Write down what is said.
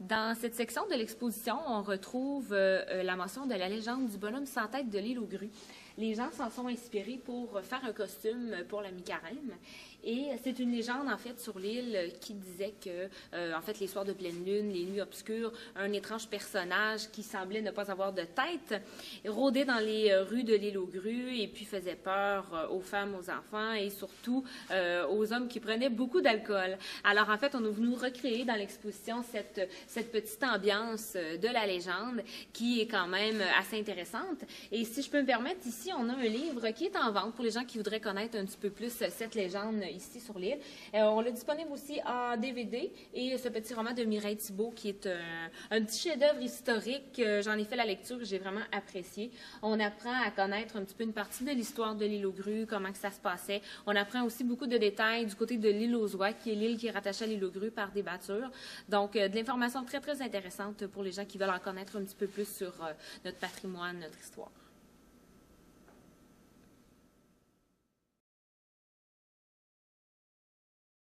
Dans cette section de l'exposition, on retrouve la mention de la légende du bonhomme sans tête de l'île aux grues. Les gens s'en sont inspirés pour faire un costume pour la mi-carême. Et c'est une légende, en fait, sur l'île qui disait que, en fait, les soirs de pleine lune, les nuits obscures, un étrange personnage qui semblait ne pas avoir de tête rôdait dans les rues de l'île aux grues et puis faisait peur aux femmes, aux enfants et surtout aux hommes qui prenaient beaucoup d'alcool. Alors, en fait, on est venu recréer dans l'exposition cette petite ambiance de la légende qui est quand même assez intéressante. Et si je peux me permettre, ici, on a un livre qui est en vente pour les gens qui voudraient connaître un petit peu plus cette légende ici sur l'île. On l'a disponible aussi en DVD et ce petit roman de Mireille Thibault qui est un petit chef-d'œuvre historique. J'en ai fait la lecture et j'ai vraiment apprécié. On apprend à connaître un petit peu une partie de l'histoire de l'île aux grues, comment que ça se passait. On apprend aussi beaucoup de détails du côté de l'île aux oies, qui est l'île qui est rattachée à l'île aux grues par des battures. Donc, de l'information très, très intéressante pour les gens qui veulent en connaître un petit peu plus sur notre patrimoine, notre histoire.